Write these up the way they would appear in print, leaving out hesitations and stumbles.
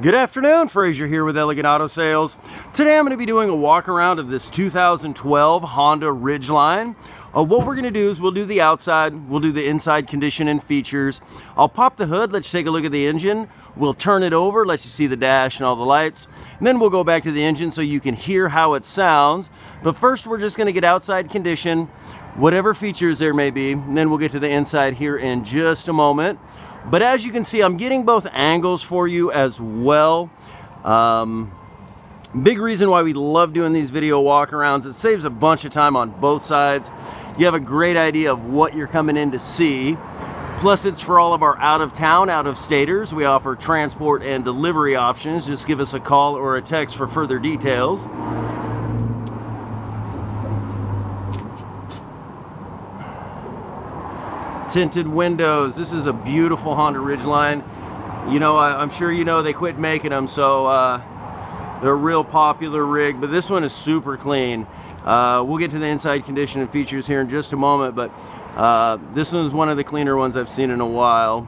Good afternoon, Frazier here with Elegant Auto Sales. Today I'm going to be doing a walk around of this 2012 Honda Ridgeline. What we're going to do is we'll do the outside, we'll do the inside condition and features. I'll pop the hood, let you take a look at the engine. We'll turn it over, let you see the dash and all the lights. And then we'll go back to the engine so you can hear how it sounds. But first we're just going to get outside condition, whatever features there may be, and then we'll get to the inside here in just a moment. But as you can see, I'm getting both angles for you as well. Big reason why we love doing these video walkarounds. It saves a bunch of time on both sides. You have a great idea of what you're coming in to see. Plus, it's for all of our out-of-town, out-of-staters. We offer transport and delivery options. Just give us a call or a text for further details. Tinted windows. This is a beautiful Honda Ridgeline. You know, I'm sure you know they quit making them, so they're a real popular rig, but this one is super clean. We'll get to the inside condition and features here in just a moment, but this one's one of the cleaner ones I've seen in a while.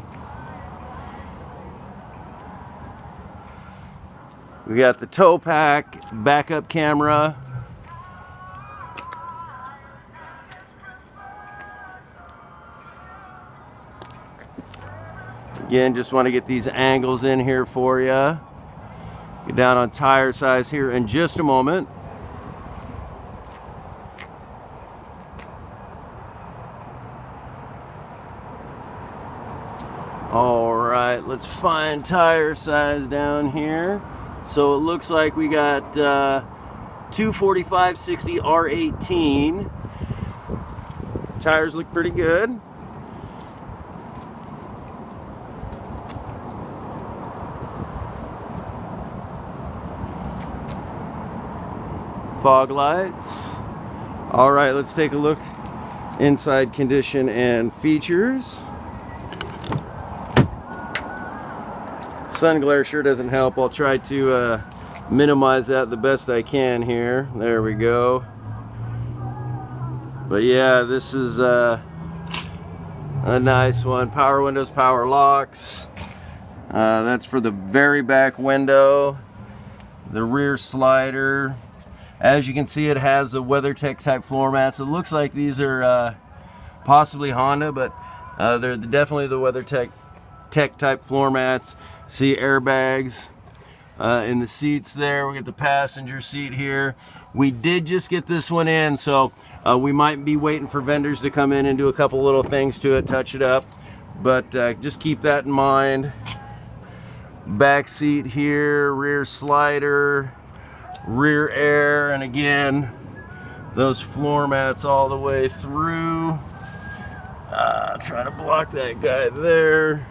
We got the tow pack, backup camera. Again, just want to get these angles in here for you. Get down on tire size here in just a moment. All right, let's find tire size down here. So it looks like we got 245/60 R18. Tires look pretty good. Fog lights. All right, let's take a look inside condition and features. Sun glare sure doesn't help. I'll try to minimize that the best I can here. There we go. But yeah, this is a nice one. Power windows, power locks. That's for the very back window. The rear slider. As you can see, it has a WeatherTech type floor mats. It looks like these are possibly Honda, but they're definitely the WeatherTech type floor mats. See airbags in the seats there. We get the passenger seat here. We did just get this one in, so we might be waiting for vendors to come in and do a couple little things to it, touch it up. But just keep that in mind. Back seat here, rear slider. Rear air, and again those floor mats all the way through. Try to block that guy there.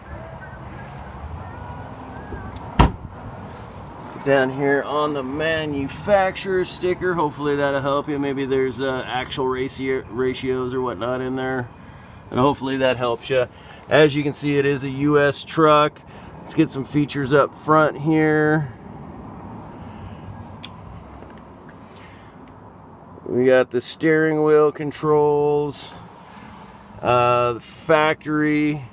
Let's get down here on the manufacturer sticker. Hopefully that'll help you. Maybe there's actual ratios or whatnot in there, and hopefully that helps you. As you can see, it is a US truck. Let's get some features up front here. We got the steering wheel controls, factory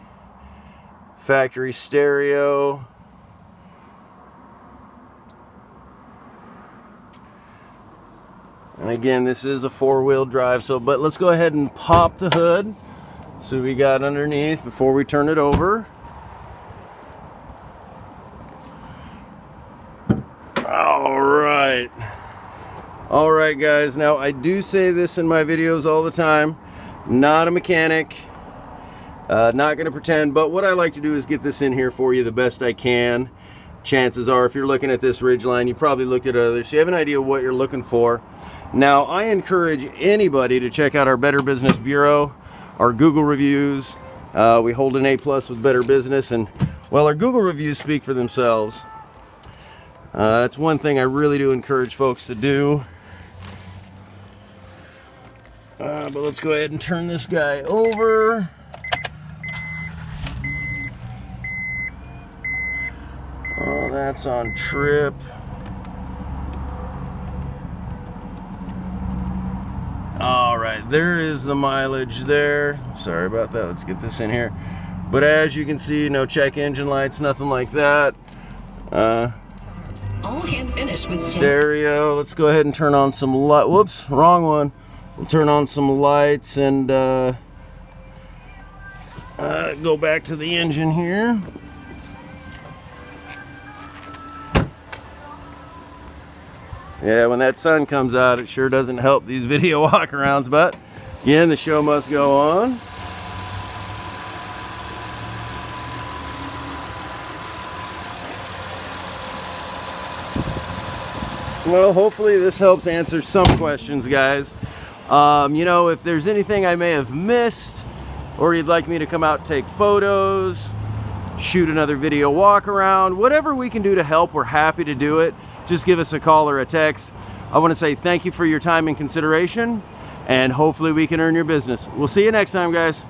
stereo. And again, this is a four-wheel drive, but let's go ahead and pop the hood. So we got underneath before we turn it over. All right, guys, now I do say this in my videos all the time. Not a mechanic, not gonna pretend, but what I like to do is get this in here for you the best I can. Chances are, if you're looking at this Ridgeline, you probably looked at others, so you have an idea of what you're looking for. Now, I encourage anybody to check out our Better Business Bureau, our Google reviews. We hold an A+ with Better Business, and well, our Google reviews speak for themselves. That's one thing I really do encourage folks to do. But let's go ahead and turn this guy over. Oh, that's on trip. All right, there is the mileage there. Sorry about that. Let's get this in here. But as you can see, no check engine lights, nothing like that. All hand finished with stereo. Let's go ahead and turn on some light. Whoops, wrong one. We'll turn on some lights and go back to the engine here. Yeah, when that sun comes out, it sure doesn't help these video walkarounds, but again, the show must go on. Well, hopefully this helps answer some questions, guys. You know, if there's anything I may have missed, or you'd like me to come out and take photos, shoot another video walk around, whatever we can do to help, we're happy to do it. Just give us a call or a text. I want to say thank you for your time and consideration, and hopefully we can earn your business. We'll see you next time, guys.